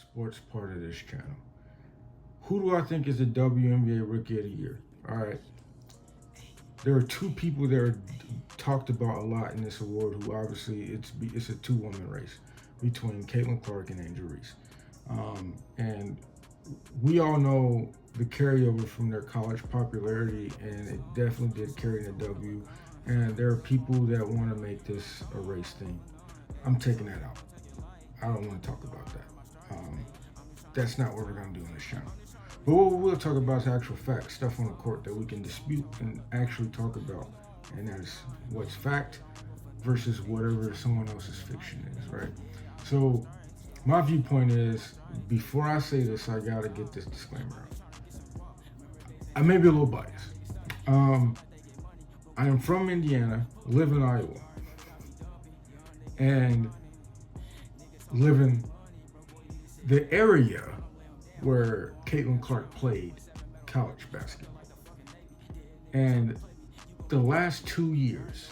sports part of this channel. Who do I think is the WNBA Rookie of the Year? All right. There are two people that are talked about a lot in this award who obviously it's a two-woman race between Caitlin Clark and Angel Reese. And we all know the carryover from their college popularity, and it definitely did carry the W. And there are people that want to make this a race thing. I'm taking that out. I don't want to talk about that. That's not what we're going to do on this channel. But what we'll talk about is actual facts, stuff on the court that we can dispute and actually talk about. And that's what's fact versus whatever someone else's fiction is, right? So my viewpoint is, before I say this, I got to get this disclaimer out. I may be a little biased. I am from Indiana, live in Iowa, and live in the area where Caitlin Clark played college basketball. And the last 2 years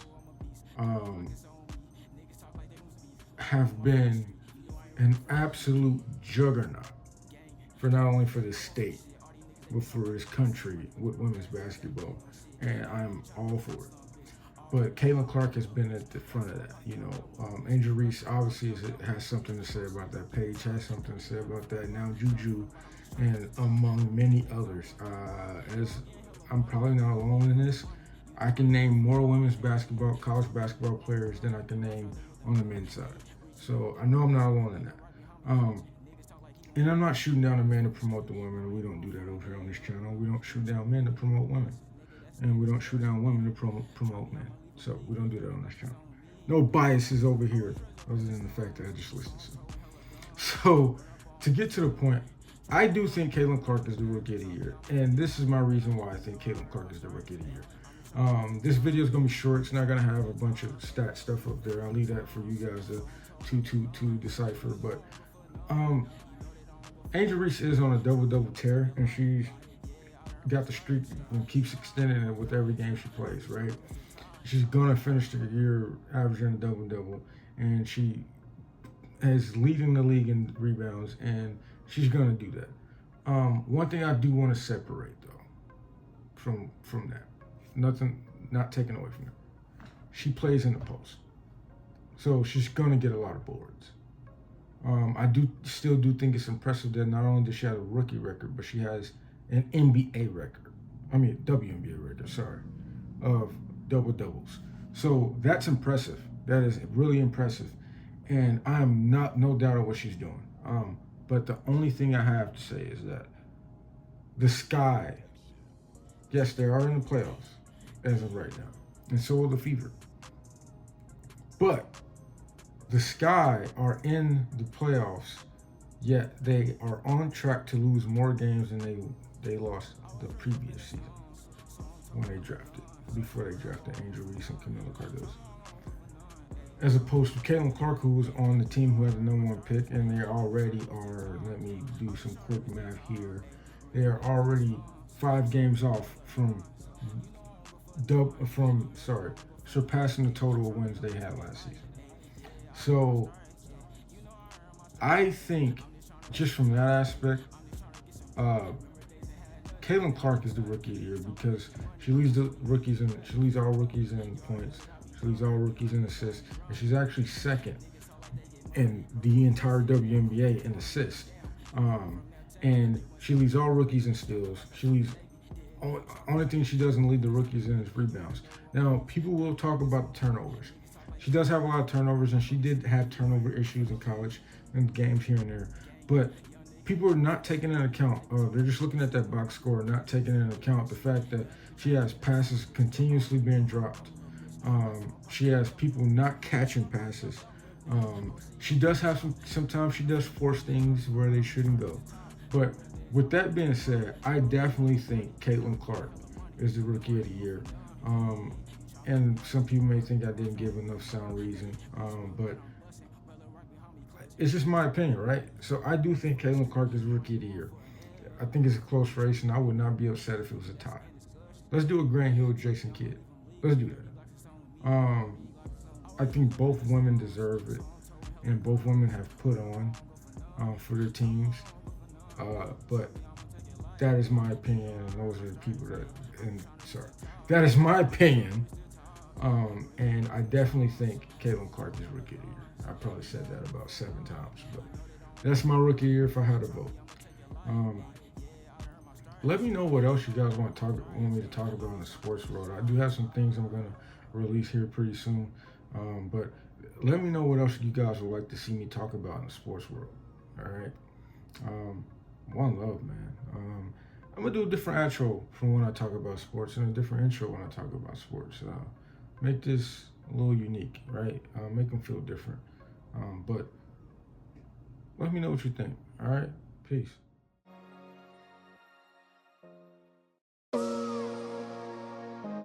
have been an absolute juggernaut for not only for the state, but for this country with women's basketball. And I'm all for it. But Caitlin Clark has been at the front of that. Angel Reese obviously has something to say about that. Paige has something to say about that. Now Juju, and among many others. As I'm probably not alone in this, I can name more women's basketball, college basketball players than I can name on the men's side. So I know I'm not alone in that. And I'm not shooting down a man to promote the women. We don't do that over here on this channel. We don't shoot down men to promote women. And we don't shoot down women to promote men. So we don't do that on this channel. No biases over here, other than the fact that I just listed some. So to get to the point, I do think Caitlin Clark is the Rookie of the Year. And this is my reason why I think Caitlin Clark is the Rookie of the Year. This video is going to be short. It's not going to have a bunch of stat stuff up there. I'll leave that for you guys to decipher. But Angel Reese is on a double-double tear, and she's got the streak and keeps extending it with every game she plays, right? She's gonna finish the year averaging a double-double, and she is leading the league in rebounds, and she's gonna do that. One thing I do want to separate though from that, nothing, not taken away from that. She plays in the post, so she's gonna get a lot of boards. I still do think it's impressive that not only does she have a rookie record, but she has an NBA record, WNBA record, of double-doubles. So that's impressive. That is really impressive. And I am no doubt of what she's doing. But the only thing I have to say is that the Sky, yes, they are in the playoffs as of right now, and so are the Fever. But the Sky are in the playoffs, yet they are on track to lose more games than they lost the previous season before they drafted Angel Reese and Camila Cardoso. As opposed to Caitlin Clark, who was on the team who had the #1 pick, and they already are, let me do some quick math here, they are already 5 games off from surpassing the total of wins they had last season. So I think just from that aspect, Caitlin Clark is the Rookie of the Year because she leads all rookies in points, she leads all rookies in assists, and she's actually second in the entire WNBA in assists. And she leads all rookies in steals. She leads. Only thing she doesn't lead the rookies in is rebounds. Now, people will talk about the turnovers. She does have a lot of turnovers, and she did have turnover issues in college and games here and there. But people are not taking into account, they're just looking at that box score, not taking into account the fact that she has passes continuously being dropped. She has people not catching passes. She does have sometimes she does force things where they shouldn't go. But with that being said, I definitely think Caitlin Clark is the Rookie of the Year. And some people may think I didn't give enough sound reason, but it's just my opinion, right? So I do think Caitlin Clark is Rookie of the Year. I think it's a close race, and I would not be upset if it was a tie. Let's do a Grant Hill, Jason Kidd. Let's do that. I think both women deserve it, and both women have put on. for their teams. But that is my opinion, and those are the people that. And sorry, that is my opinion. And I definitely think Caitlin Clark is rookie of the year. I probably said that about 7 times, but that's my rookie of the year if I had to vote. Let me know what else you guys want me to talk about in the sports world. I do have some things I'm gonna release here pretty soon, but let me know what else you guys would like to see me talk about in the sports world. All right. One love, man. I'm gonna do a different outro from when I talk about sports and a different intro when I talk about sports. Make this a little unique, right? Make them feel different. But let me know what you think. All right. Peace.